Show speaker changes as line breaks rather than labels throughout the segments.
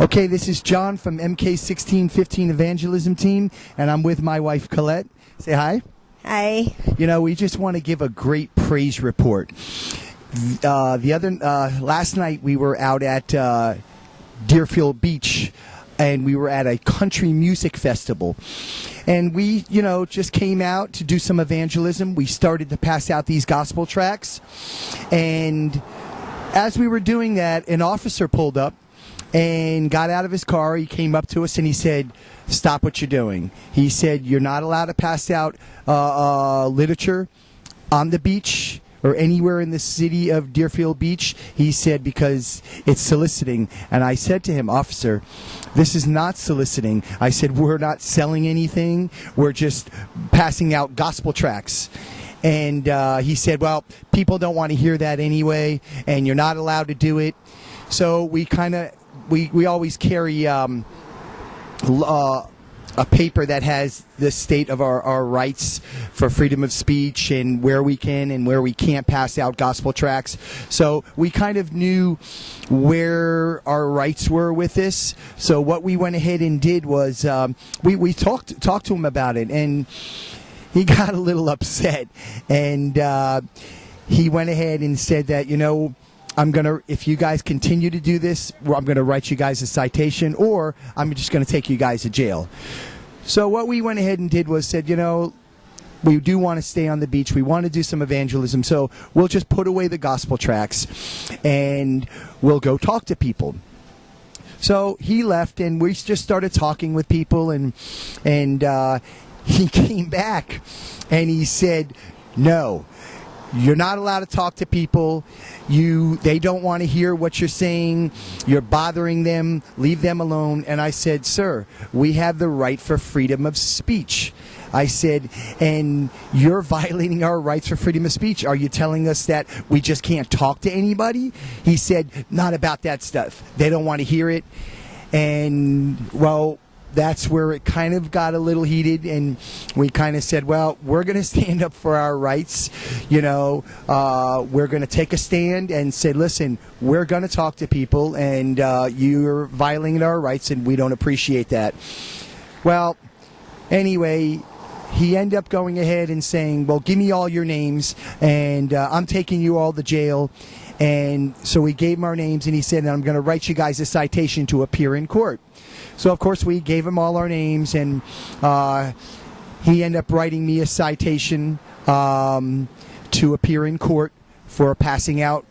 Okay, this is John from MK1615 Evangelism Team, and I'm with my wife Colette. Say hi.
Hi.
You know, we just want to give a great praise report. Last night we were out at Deerfield Beach, and we were at a country music festival. And we, just came out to do some evangelism. We started to pass out these gospel tracts. And as we were doing that, an officer pulled up and got out of his car. He came up to us and he said, "Stop what you're doing." He said, "You're not allowed to pass out literature on the beach or anywhere in the city of Deerfield Beach." He said, "because it's soliciting." And I said to him, "Officer, this is not soliciting." I said, "We're not selling anything. We're just passing out gospel tracts." And he said, "Well, people don't want to hear that anyway, and you're not allowed to do it." So we always carry a paper that has the state of our rights for freedom of speech and where we can and where we can't pass out gospel tracts. So we kind of knew where our rights were with this. So what we went ahead and did was we talked to him about it, and he got a little upset, and he went ahead and said that, if you guys continue to do this, I'm going to write you guys a citation, or I'm just going to take you guys to jail. So what we went ahead and did was said, we do want to stay on the beach. We want to do some evangelism. So we'll just put away the gospel tracts and we'll go talk to people. So he left, and we just started talking with people, and he came back and he said, "No, you're not allowed to talk to people. They don't want to hear what you're saying. You're bothering them. Leave them alone." And I said, "Sir, we have the right for freedom of speech." I said, "And you're violating our rights for freedom of speech. Are you telling us that we just can't talk to anybody?" He said, "Not about that stuff. They don't want to hear it." And, well, that's where it kind of got a little heated, and we kind of said, well, we're going to stand up for our rights. We're going to take a stand and say, listen, we're going to talk to people, and you're violating our rights, and we don't appreciate that. Well, anyway, he ended up going ahead and saying, well, give me all your names, and I'm taking you all to jail. And so we gave him our names, and he said, I'm going to write you guys a citation to appear in court. So, of course, we gave him all our names, and he ended up writing me a citation to appear in court for passing out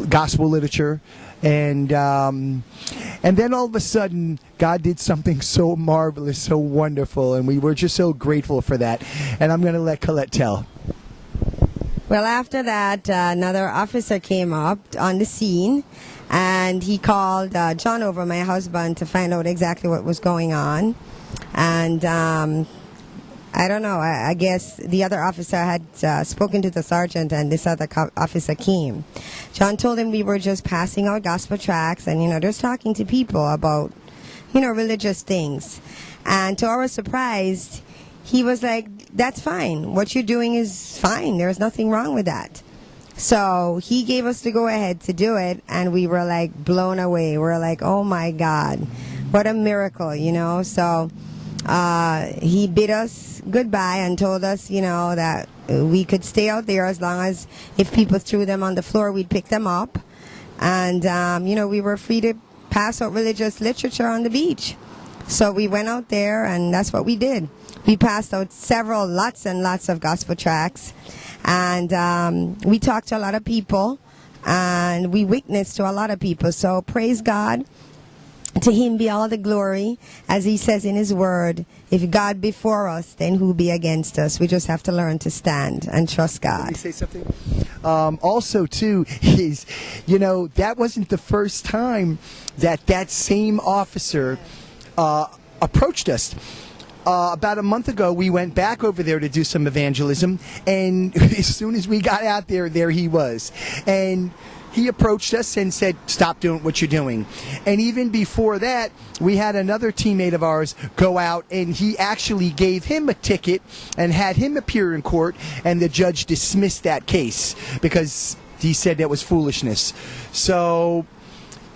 gospel literature. And then all of a sudden, God did something so marvelous, so wonderful, and we were just so grateful for that. And I'm going to let Colette tell.
Well, after that, another officer came up on the scene, and he called John over, my husband, to find out exactly what was going on. And I don't know, I guess the other officer had spoken to the sergeant, and this other officer came. John told him we were just passing out gospel tracts and, just talking to people about, religious things. And to our surprise, he was like, that's fine. What you're doing is fine. There's nothing wrong with that. So he gave us the go-ahead to do it, and we were, like, blown away. We were like, oh, my God, what a miracle, So he bid us goodbye and told us, that we could stay out there as long as if people threw them on the floor, we'd pick them up. And, we were free to pass out religious literature on the beach. So we went out there, and that's what we did. We passed out lots and lots of gospel tracts, and we talked to a lot of people, and we witnessed to a lot of people. So praise God. To him be all the glory, as he says in his word, if God be for us, then who be against us? We just have to learn to stand and trust God.
Let me say something. Also, too, is, that wasn't the first time that same officer approached us. About a month ago, we went back over there to do some evangelism, and as soon as we got out there he was. And he approached us and said, stop doing what you're doing. And even before that, we had another teammate of ours go out, and he actually gave him a ticket and had him appear in court, and the judge dismissed that case because he said that was foolishness. So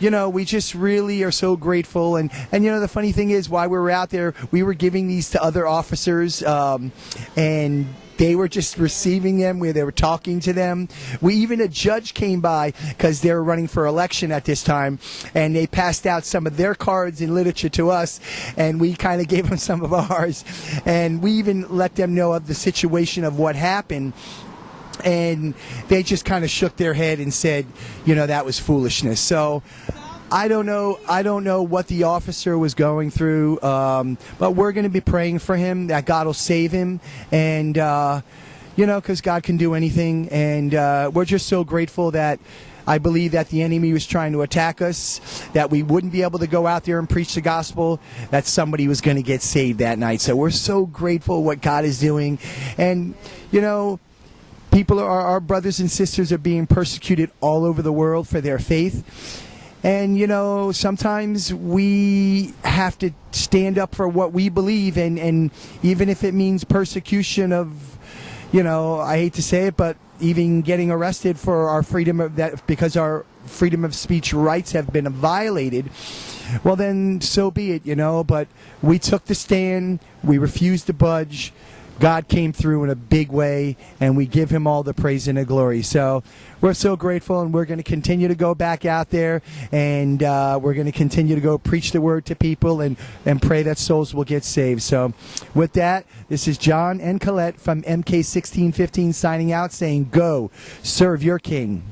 we just really are so grateful. And the funny thing is, while we were out there, we were giving these to other officers, and they were just receiving them, where they were talking to them. A judge came by because they were running for election at this time, and they passed out some of their cards and literature to us, and we kind of gave them some of ours. And we even let them know of the situation of what happened. And they just kind of shook their head and said, that was foolishness. So I don't know what the officer was going through, but we're going to be praying for him, that God will save him, and because God can do anything. And we're just so grateful that I believe that the enemy was trying to attack us, that we wouldn't be able to go out there and preach the gospel, that somebody was going to get saved that night. So we're so grateful what God is doing. And our brothers and sisters are being persecuted all over the world for their faith. And, sometimes we have to stand up for what we believe, and even if it means persecution of, I hate to say it, but even getting arrested for our freedom of that, because our freedom of speech rights have been violated, well then so be it, but we took the stand, we refused to budge. God came through in a big way, and we give him all the praise and the glory. So we're so grateful, and we're going to continue to go back out there, and we're going to continue to go preach the word to people and pray that souls will get saved. So with that, this is John and Colette from MK1615 signing out, saying, go serve your King.